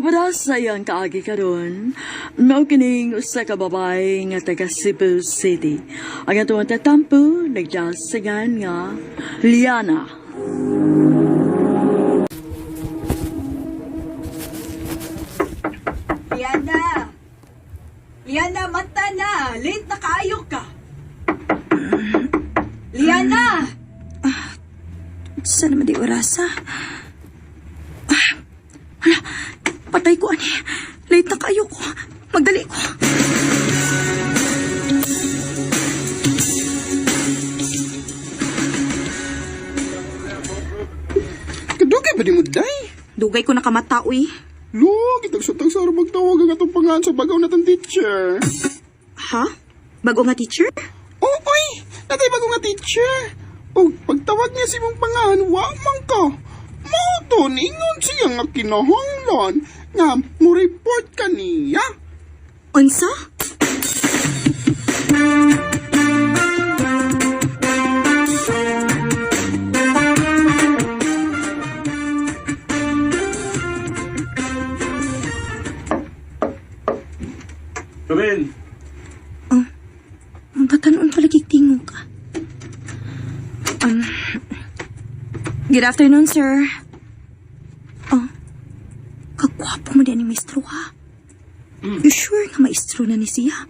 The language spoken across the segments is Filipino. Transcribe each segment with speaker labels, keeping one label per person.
Speaker 1: Nagpadasayan kaagi karon, mao kining usa ka babae nga taga Cebu City. Ang atong tatampo nagdasagan nga Liana.
Speaker 2: Liana! Liana, mata na! Late na kaayo ka! Liana!
Speaker 3: Saan naman di orasa? Hala, patay ko, ani. Late na kayo ko. Magdali ko.
Speaker 4: Kadugay ba di mo, day?
Speaker 3: Dugay ko nakamata, uy.
Speaker 4: Lo, kitag-sutang sa arabag tawag ang atong pangalan sa bagaw natang teacher.
Speaker 3: Ha? Bago nga teacher?
Speaker 4: Oo, oy! Natay bago nga teacher. O, pagtawag niya si mong pangalan, wa man ka. Mao ningon siya nga kinahanglan nga mo report ka niya.
Speaker 3: Unsa?
Speaker 5: Ruben,
Speaker 3: Ang batanon palagig tingog ka. Good afternoon, sir. Kagwapo mo din ni maestro, ha? You sure nga maestro na ni siya?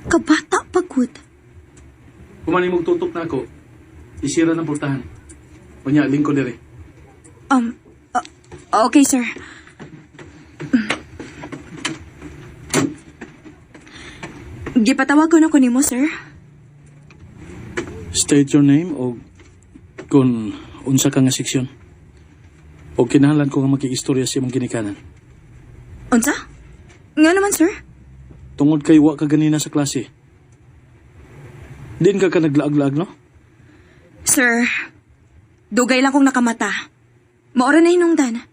Speaker 3: Kabata pagod.
Speaker 5: kumani mong tutok na ako. Isira ng pultahan. Kunya, lingko dire.
Speaker 3: Okay, sir. Gipatawag ko na ko nimo, sir.
Speaker 5: State your name o kung unsa ka nga seksyon. O kinahanglan ko nga mag-iistorya sa imong ginikanan.
Speaker 3: Unsa? Nga naman, sir.
Speaker 5: Tungod kay wa ka ganina sa klase. Din ka naglaag-laag, no?
Speaker 3: Sir, dugay lang kong nakamata. Maora na hinungdan.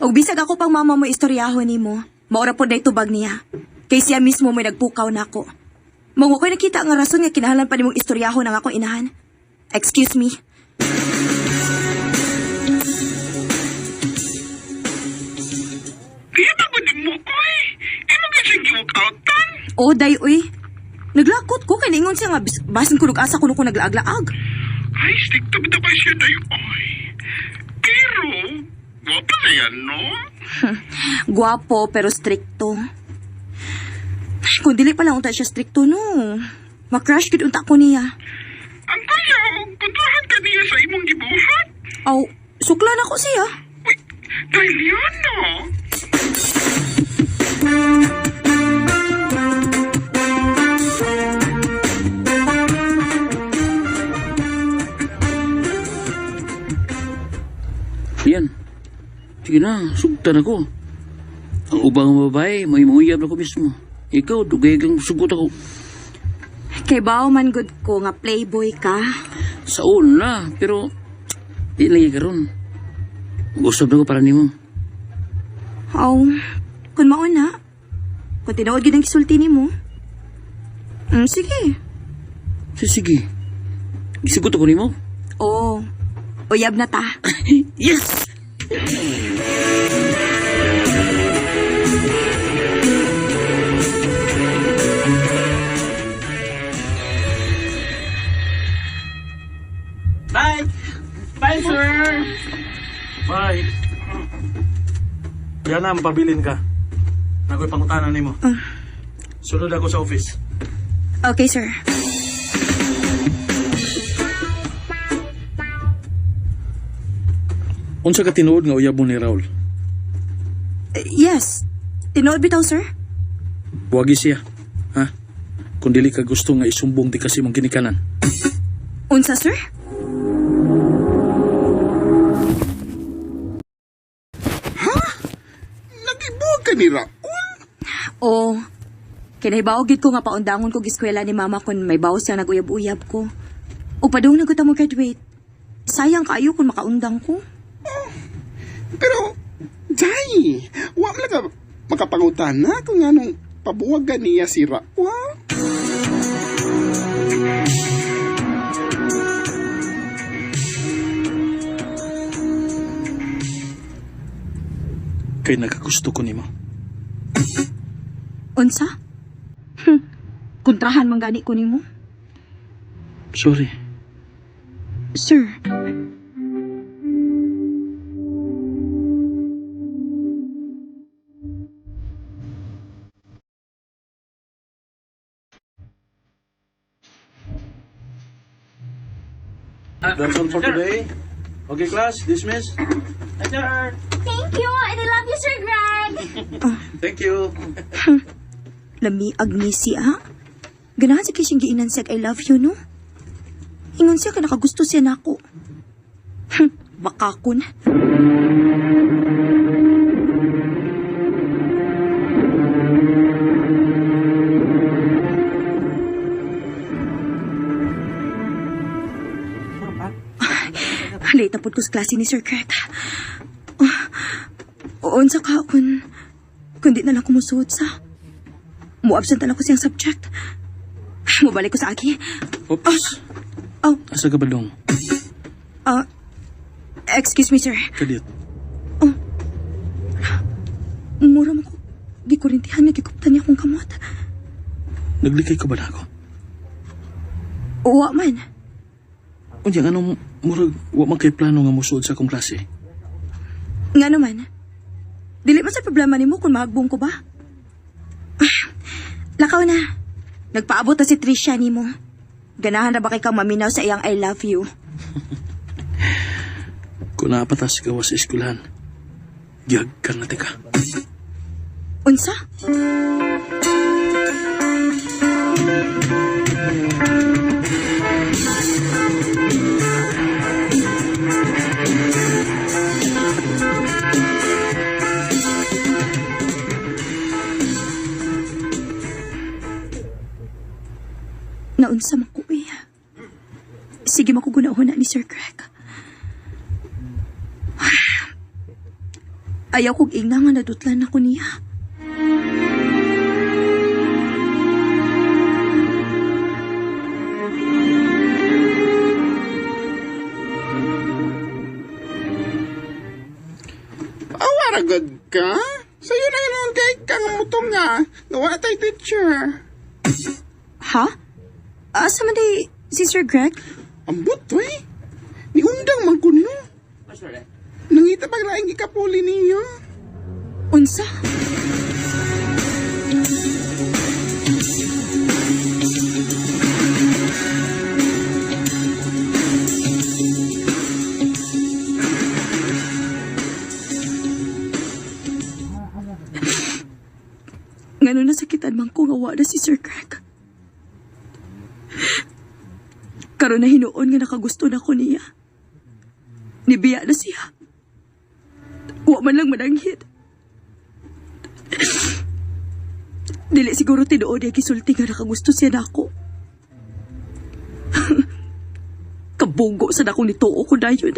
Speaker 3: Og bisag ako pang mama mo istoryahon nimo, maora po na itubag niya. Kay siya mismo may nagpukaw na ako. Mong ako'y nakita nga rason nga kinahanglan pa nimong istoryahon ang akong inahan. Excuse me.
Speaker 4: Kaya ba di mo, oy? Imo ka siya giwag-outan?
Speaker 3: Oh, day, uy. Naglakot ko, kay ningon siya nga basin ko asa ko nung ko naglaag-laag.
Speaker 4: Ay, stick to ba siya day, oy? Pero, wapa na yan, no?
Speaker 3: Guwapo pero stricto. Kung dili pala unta siya stricto, no. Makrush gid unta ko niya.
Speaker 4: Ang kaya, kontrahan ka niya sa imong gibuhat?
Speaker 3: Aw, sukla na ko siya.
Speaker 4: Uy, day, Liana.
Speaker 6: Yan. Sige na, sugtan ako. Ang ubang babae, may muyab na ko mismo. Ikaw, dugay kang sugot ako.
Speaker 3: Kay bao man good ko nga playboy ka.
Speaker 6: Sa una, pero di lagi karon. Gusto na ko para nimo.
Speaker 3: Aw, kung mauna. Kung tinuod gid ang gisulti nimo. Sige.
Speaker 6: Sige. Gisugot ako nimo.
Speaker 3: Oo. Uyab na ta.
Speaker 6: Yes!
Speaker 5: Bye! Bye, sir! Bye! Yan na, mapabilin ka. Nako'y pangutanan ni mo. Sunod ako sa office.
Speaker 3: Okay, sir.
Speaker 5: Unsa ka tinuod nga uyab mo ni Raul?
Speaker 3: Yes. Tinuod bitaw, sir?
Speaker 5: Wagi siya. Ha? Kung dili ka gusto nga isumbong di kasi mong ginikanan.
Speaker 3: Unsa, sir?
Speaker 4: Nagibuhat ka ni Raul?
Speaker 3: Oo. Kinahibawag gid ko nga paundangon ko giskwela ni mama kung may bawas siya naguyab-uyab ko. O padung na mo graduate. Sayang kaayo kung makaundang ko.
Speaker 4: Pero, day, wa man ka makapangutan na kung anong pabuwag ka niya si Raul.
Speaker 5: kay nakagusto ko nimo.
Speaker 3: Unsa? Kontrahan man gani ko nimo.
Speaker 5: Sorry.
Speaker 3: Sir,
Speaker 5: That's all for today. Okay, class, dismiss.
Speaker 7: Thank you, and I love you, Sir Greg.
Speaker 5: Thank you.
Speaker 3: lami Agnesi ha? Ganahan sa kising giinan siya I love you, no? Ingon siya ka nakagusto siya nako. Bakakon. Late na po ko sa klase ni Sir Kurt. Unsa ka kundi na lang kumusuot sa mo-absent na lang ko siyang subject. Mabalik ko sa aki.
Speaker 5: Oops.
Speaker 3: Oh,
Speaker 5: Asa ka ba dong?
Speaker 3: excuse me, sir.
Speaker 5: Kadit.
Speaker 3: Mura mo ko. Gikurintihan nga gikuptan niya akong kamot.
Speaker 5: Naglikay ka ba na ako?
Speaker 3: Uwa man.
Speaker 5: Unya, anong murag wa man kay plano nga musuod sa akong klase?
Speaker 3: Nga naman. Dili man sa problema ni mo kung mahagbong ko ba? Lakaw na. Nagpaabot na si Trisha ni mo. Ganahan na ba kay kang maminaw sa iyang I love you?
Speaker 5: Kung napatas ka sa eskwelahan, giyag ka na tika.
Speaker 3: Unsa? Naunsa man ko eh. Sige makugunahon na ni Sir Greg. Ayaw kong ingna nga nadutlan ako niya.
Speaker 4: Awaragad ka? Sa'yo na yun kay kang mutong nga. Nawa tayo teacher.
Speaker 3: Ha? Asa man di si Sir Greg?
Speaker 4: Ambot to eh. Niundang man ko no. Nangita pag laing ikapuli niyo.
Speaker 3: Unsa? Ngano nasakitan man ko nga wala si Sir Greg. Karon na hinuon nga nakagusto na ko niya. Nibiya na siya. Wa man lang mananghid. Dili siguro tinuod niya kisulti nga nakagusto siya na ako. Kabunggo sa nakong nituo ko na yun.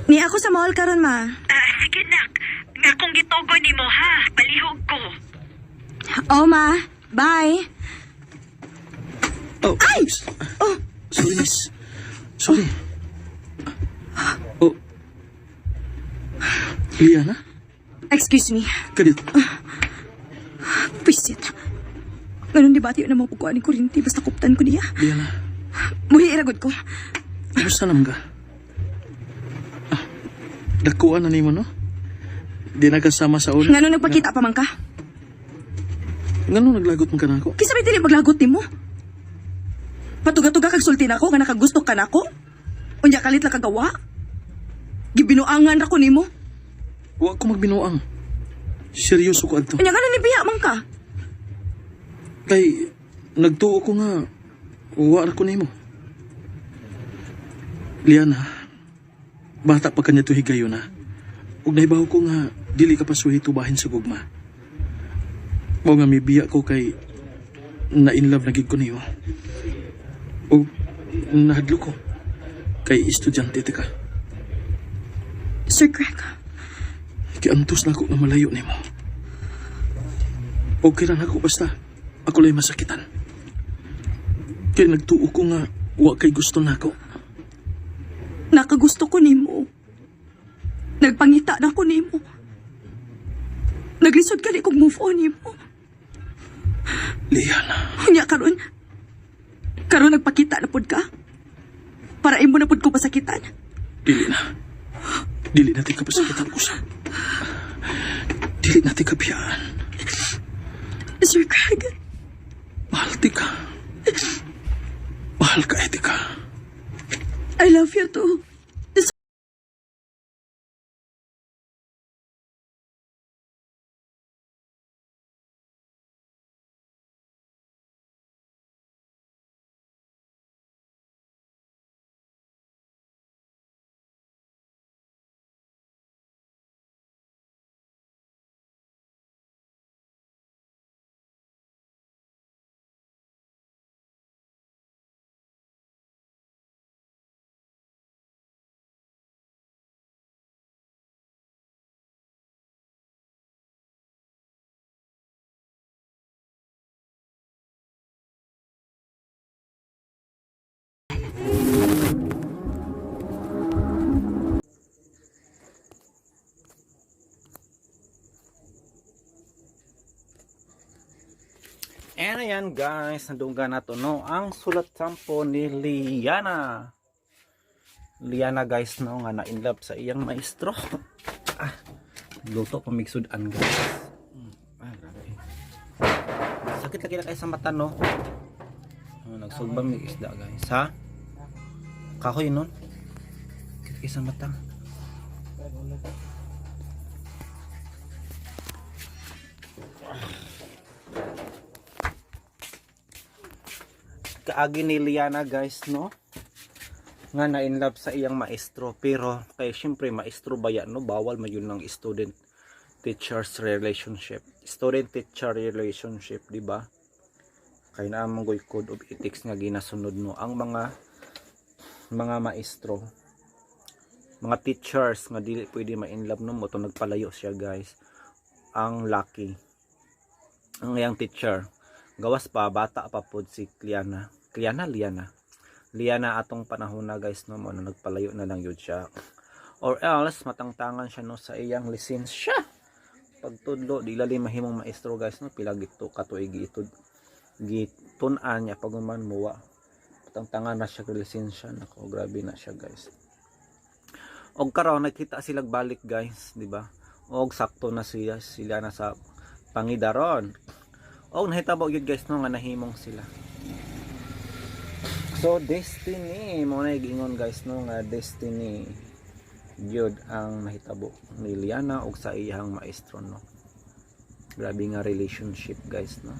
Speaker 3: Ni ako sa mall karon ma.
Speaker 8: Sige nak, nga kung gitugo ni mo ha, palihog ko.
Speaker 3: Oh ma, bye.
Speaker 5: Oh,
Speaker 3: Ay!
Speaker 5: miss.
Speaker 3: Oh,
Speaker 5: Sorry, miss. Sorry. Oh. Liana?
Speaker 3: excuse me.
Speaker 5: Kadit.
Speaker 3: Pisit. Ganun di ba tiyo namang pagkuhan ni Kurinti basta kuptan ko niya.
Speaker 5: Liana,
Speaker 3: Muhi iragod ko.
Speaker 5: kumusta naman ka? Dakuan na nimo no? Di na kasama sa una.
Speaker 3: Ngano nagpakita pa man ka?
Speaker 5: Ngano naglagot man ka na ako?
Speaker 3: Kisa may tili paglagot ni mo. Patuga-tuga kag sulti na ako nga nakagusto ka na ako. Unya kalit lang kagawa. Gibinuangan ra ko nimo.
Speaker 5: Wa ko magbinuang. Seryoso ko adto.
Speaker 3: Unya ngano ni biya man ka?
Speaker 5: Kay nagtuo ko nga wa ra ko nimo. Liana, bata pa kanya to higayo na. Ug naibaw ko nga dili ka pa suhi tubahin sa gugma. Mao nga mibiya ko kay na in love na gid ko niyo. Ug nahadlo ko kay estudyante ti ka.
Speaker 3: Sir Greg,
Speaker 5: Kiantos na ako nga malayo nimo. Okay ra na ako basta ako lay masakitan. Kay nagtuo ko nga wa kay gusto nako.
Speaker 3: nakagusto ko nimo. Nagpangita na ko nimo. Naglisod ka ni kong move on nimo.
Speaker 5: Liana,
Speaker 3: Unya karon nagpakita na pud ka. Para imo na pud ko pasakitan.
Speaker 5: dili na. Dili natin kapasakitan usap. Dili natin kabiyaan.
Speaker 3: Sir Craig,
Speaker 5: Mahal ti ka. Mahal ka, Etika.
Speaker 3: I love you too.
Speaker 9: And ayan guys, nandunggan na to no, ang sulat sampo ni Liana. Liana guys no, nga na in love sa iyang maestro. Luto pamigsudan guys. Grabe. Sakit lagi na kayo sa mata no. Nagsugbang may isda guys ha. Kahoy nun. Sakit kayo sa mata. Kaagi ni Liana guys no, nga na in love sa iyang maestro, pero kay syempre maestro ba yan no, bawal man yun ng student teachers relationship, student teacher relationship, di ba? Kay na among code of ethics nga ginasunod no ang mga maestro, mga teachers nga dili pwede ma-in love no mo to, nagpalayo siya guys. Ang lucky ang iyang teacher, gawas pa bata pa pod si Liana atong panahon na guys no, mo na nagpalayo na lang yun siya, or else matangtangan siya no sa iyang lisensya. Pagtudlo di lali mahimong maestro guys no, pila gito katuig gitunan niya paguman muwa patangtangan na siya lisensya. Nako, grabe na siya guys. Og karon nakita sila balik guys, di ba? Og sakto na sila na sa Pangidaron. Og nahitabo yun guys no, nga nahimong sila. So destiny mo na giingon guys no, nga destiny gyud ang nahitabo ni Liana og sa iyang maestro no. Grabe nga relationship guys no,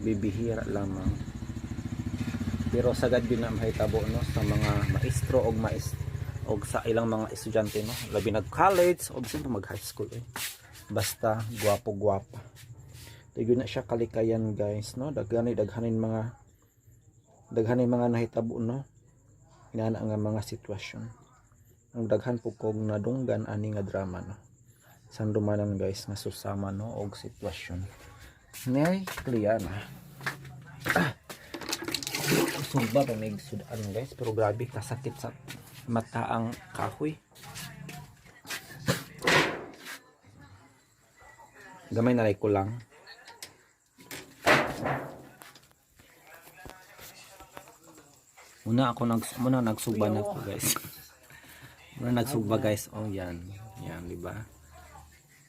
Speaker 9: bibihira lamang, pero sagad yun na mahitabo no sa mga maestro og sa ilang mga estudyante no, labi nag college o bisan mag high school basta gwapo tigyo na siya kalikayan guys no. Daghanin mga nahitabo no, inana nga mga sitwasyon, ang daghan po kog nadunggan ani nga drama no, sandumanan guys nga susama no og sitwasyon ni Liana. Sumba pa may sudan guys, pero grabe kasakit sa mata ang kahoy. Gamay na ko lang. Muna nagsugba na ako guys. Muna nagsugba guys. Oh yan. Yan, di ba?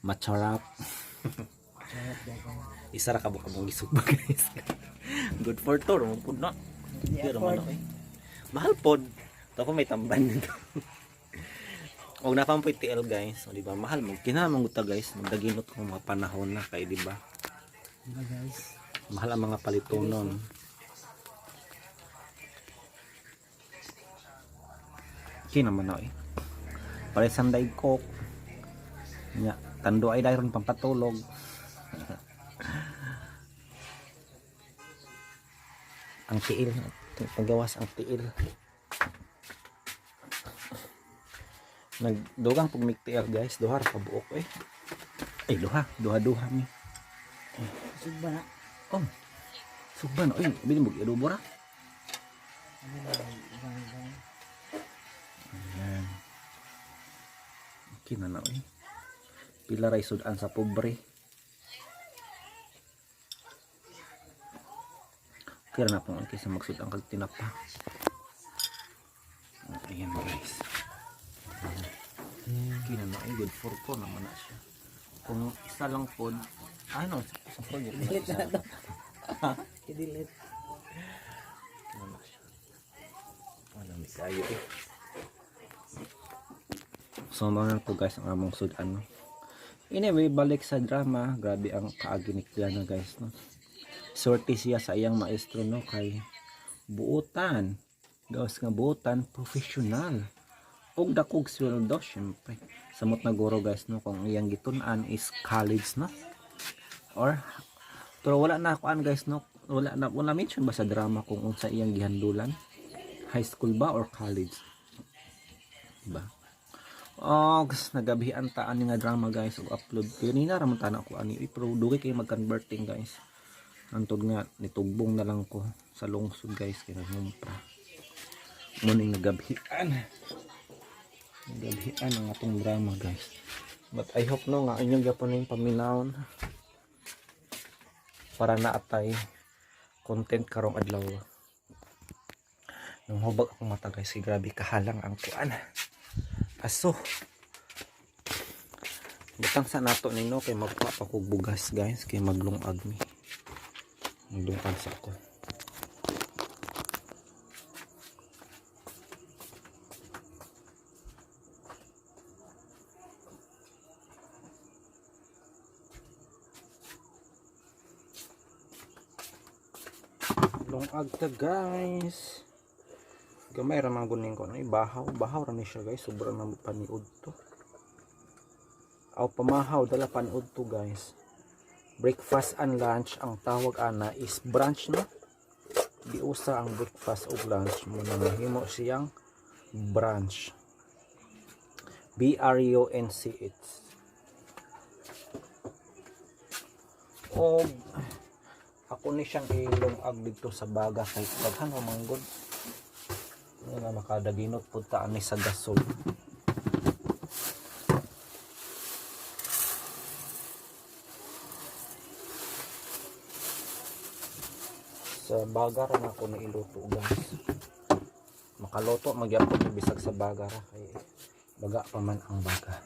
Speaker 9: Macharap. Isa ra ka buka mong gisugba guys. Good for tour mo pud na. Pero man okay. Mahal pod. Tapos may tamban nito. Og napampoy TL guys, o di ba? Mahal mo kinahanglan mo ta guys, magdaginot ko mga panahon na kay di ba? Guys, mahal ang mga palitonon. Naman na pare sanday ko nya tando ay dayron pampatulog. Ang tiil paggawas ang tiil nagdugang pag mig tiil guys, duha ra ka buok ay duha mi sugba na sugba na bili mo adobo ra. Ayan. Okay na na pila ray sudan sa pobre. Kaya na pong kaysa magsudan kag tinapa. Ayan guys. Okay na na good for ko naman na siya. Kung isa lang pod ano sa project delete na to. I-delete. Kaya na siya. Wala may kayo So mga po guys ang among sudan no. Anyway, balik sa drama, grabe ang kaaginik na guys no. Sorte siya sa iyang maestro no kay buutan. Gawas nga buutan professional. Og dakog sweldo syempre. Samot na guro guys no kung iyang gitun-an is college no. Or pero wala na ako guys no. Wala mention ba sa drama kung unsa iyang gihandulan? High school ba or college? Diba? Nagabihan taan nga drama guys og upload kanina ra man tana ko ani pero dugay kay mag-converting guys antod nga nitugbong na lang ko sa lungsod guys kay nagumpra muning nagabihan ang atong drama guys but I hope no nga inyong gyapon ning paminawon para naatay content karong adlaw nung hubag akong mata guys grabe kahalang ang kuan aso butang sa nato nino kay magpapa ko bugas guys kay maglungag mi maglungag sa ako lungag ta guys gamay ra man guning ko no bahaw ra ni siya guys sobra na paniud to aw pamahaw dala paniud to guys breakfast and lunch ang tawag ana is brunch no di usa ang breakfast ug lunch mo na mahimo siyang brunch BRUNCH og ako ni siyang ilungag dito sa baga kay daghan wa manggod nga makadaginot pud ta ani sa gasol sa baga ra ako na iluto guys makaloto magyapon bisag sa baga ra kay baga pa man ang baga.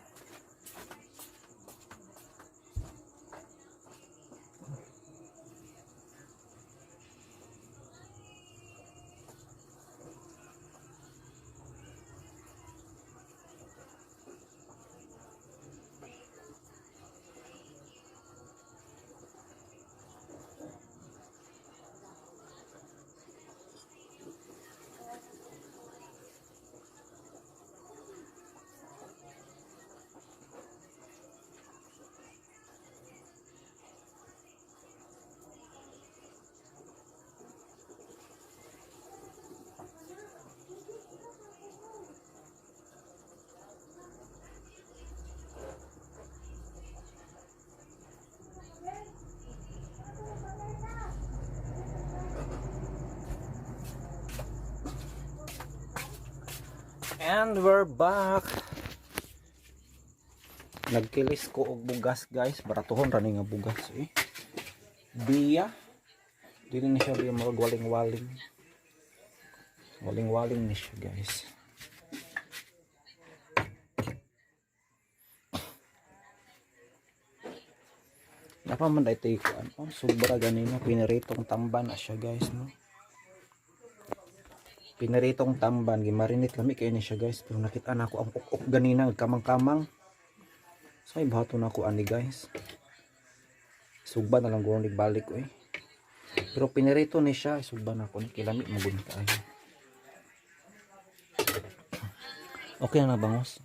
Speaker 9: And we're back. Nagkilis ko og bugas guys, baratuhon ra ni nga bugas Biya. Dili ni siya biya magwaling-waling. Waling-waling ni siya guys. Napaman dahil tayo ko ano, sobra ganina, piniritong tamban na siya guys, no? Piniritong tamban, gimarinit kami kayo ni siya guys, pero nakita na ako ang ukok ganina, kamang-kamang. So, ay bahato na ako ani guys. Sugba na lang gulong balik ko eh. Pero pinirito ni siya, sugba na ako ni kilami, magun tayo. Okay na bangos.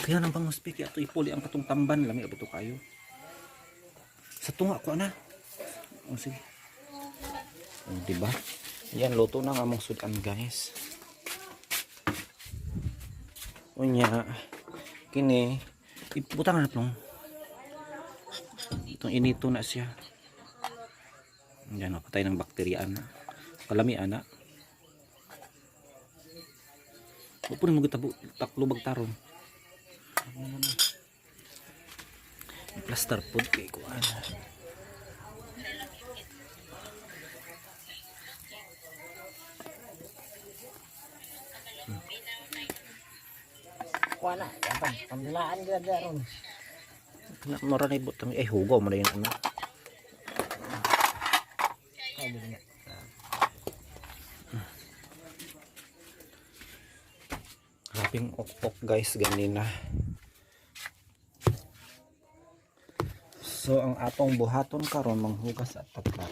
Speaker 9: Kaya nang bang speak ato ipuli ang katong tamban lami ato kayo. Sa tunga ko ana. O sige. O, diba? Yan luto na nga among sudan guys. Unya kini ibutang na plong. Itong inito na siya. Yan patay ng bakterya ana. Kalami ana. Pupun mo gitabo taklubag taron. Plaster food kay kuan.
Speaker 10: Kuana, apa? Pambilaan dia daron.
Speaker 9: Nak mora ni butang hugo mo na yun ano. Grabing ok guys ganina. So ang atong buhaton karon manghugas at tapat.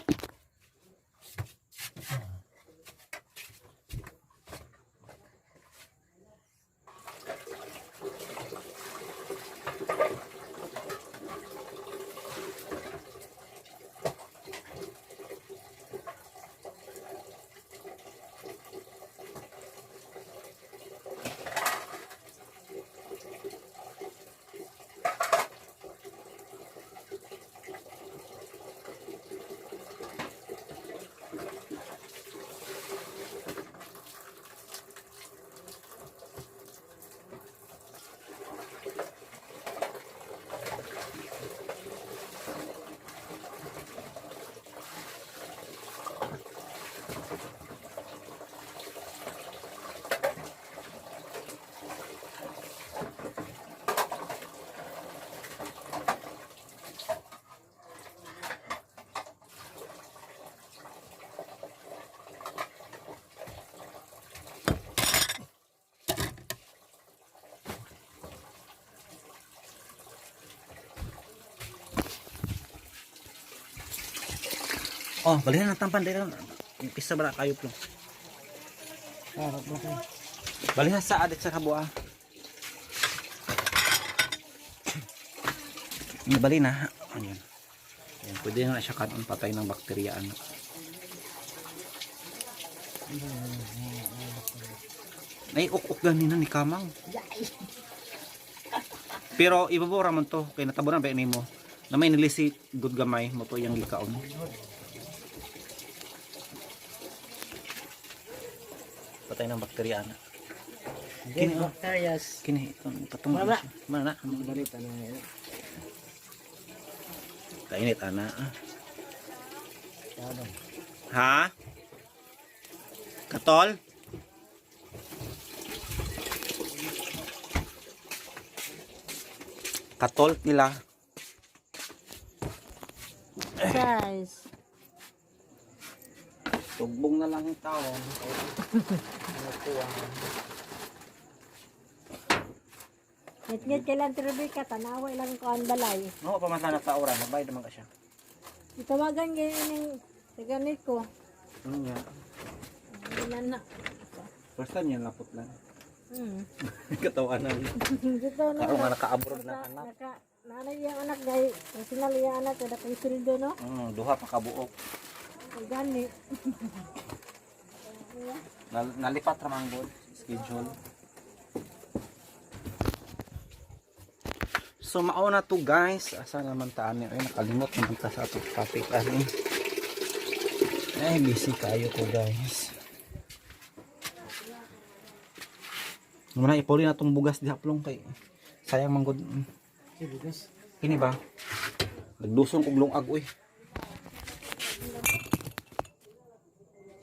Speaker 9: Oh, balihan ang tampan dito. Pisa ba kayo po? Balihan sa adik sa kabua. Bali na. Ayan. Ayan, pwede na siya kanon patay ng bakterya. Ay, ukok ganina ni Kamang. Pero ibabura man to. Kaya natabunan ba ini mo? Na may nilisit good gamay mo to yung likaon. Patay ng bakterya na.
Speaker 10: Kini bacterias.
Speaker 9: Kini itong katong
Speaker 10: Mana?
Speaker 9: mana
Speaker 10: Balita na yun.
Speaker 9: kainit ana.
Speaker 10: Ano?
Speaker 9: Ha? Katol? Katol nila.
Speaker 10: Guys.
Speaker 9: Tugbong na lang yung tao.
Speaker 10: Ngit-ngit kailan tirubi ka, tanawa ilang ko ang balay.
Speaker 9: No, pamatla na taoran, mabayad naman ka siya.
Speaker 10: Itawagan ganyan yung taganit ko.
Speaker 9: Ano niya?
Speaker 10: Ganyan na.
Speaker 9: First time yan lapot lang.
Speaker 10: Katawan
Speaker 9: Katawan na.
Speaker 10: Dito na.
Speaker 9: Karo nga naka-abroad na anak.
Speaker 10: Nanay yung anak, dahil personal yung anak, kada kay sildo, no?
Speaker 9: Duha pa kabuok.
Speaker 10: Gani.
Speaker 9: Nalipat ramang god schedule. So mao na to guys. Asa naman taan ni? Ay nakalimot naman ta sa atong topic ani. Ay busy kayo ko guys. Muna ipuli na tong bugas di haplong kay sayang manggod. Bugas. Kini ba? Nagdusong kog lungag uy.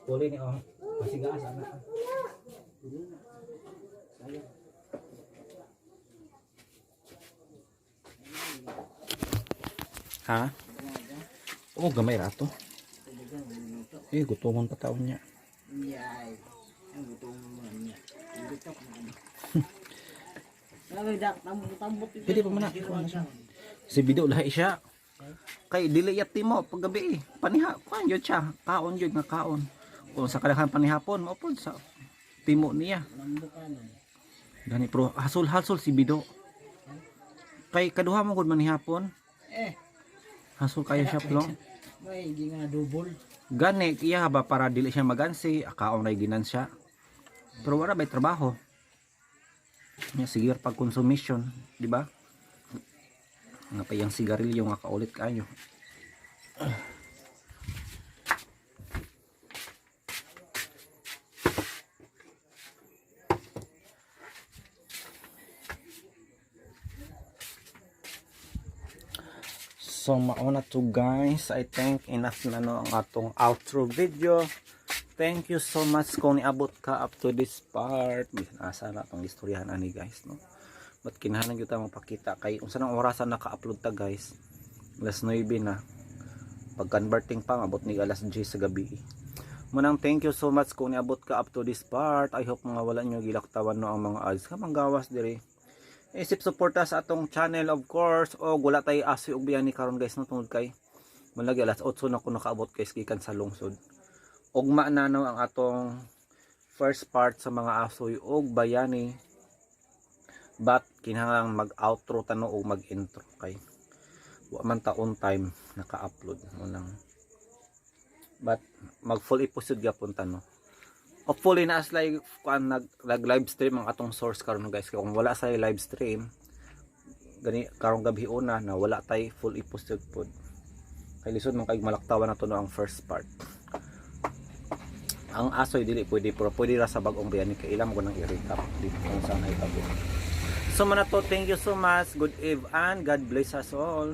Speaker 9: Puli ni oh. Pasigaas ana. Ha? Oh, gamay rato. Gutomon pa taon niya. Pwede pa man na. Si Bido lahi siya. Kay dili yati mo paggabi paniha kuan yun siya. Kaon yun nga kaon. Kung sa kadaghan panihapon mo pod sa timo niya. Gani pro hasol-hasol si Bido. Kay kaduha mo gud manihapon. Hasol kayo siya plong.
Speaker 6: May hindi nga double.
Speaker 9: Gani iya ba para dili siya magansi, akaon ray ginan siya. Pero wala bay trabaho. Nya sige pag consumption, di ba? Nga pa yung sigarilyo nga kaulit kayo. So mauna to guys, I think enough na no ang atong outro video. Thank you so much kung niabot ka up to this part. Bisan asa na itong istoryahan ani guys no. But kinahanglan gyud ta mapakita kay unsa nang orasan naka-upload ta guys. Alas 9 na. Pag converting pa abot ni alas 10 sa gabi. Munang thank you so much kung niabot ka up to this part. I hope mga wala nyo gilaktawan no ang mga ads ka manggawas diri. Isip suporta sa atong channel of course. O wala tay aso og biyani karon guys no tungod kay malagi alas 8 na ko nakaabot guys gikan sa lungsod. Ugma na no ang atong first part sa mga asoy og bayani. But kinahanglan mag-outro tano o mag-intro kay wa man ta on time naka-upload unang. But mag full episode gyapon tano. Hopefully na as like kuan nag live stream ang atong source karon guys kay kung wala sa live stream gani karong gabi una na wala tay full episode pod. Kay lisod man kay malaktawan na to no ang first part. Ang asoy dili pwede pero pwede ra sa bag-ong bayani kay ilang ko nang i-recap dito kung saan ay tabo. So mana to, thank you so much. Good eve and God bless us all.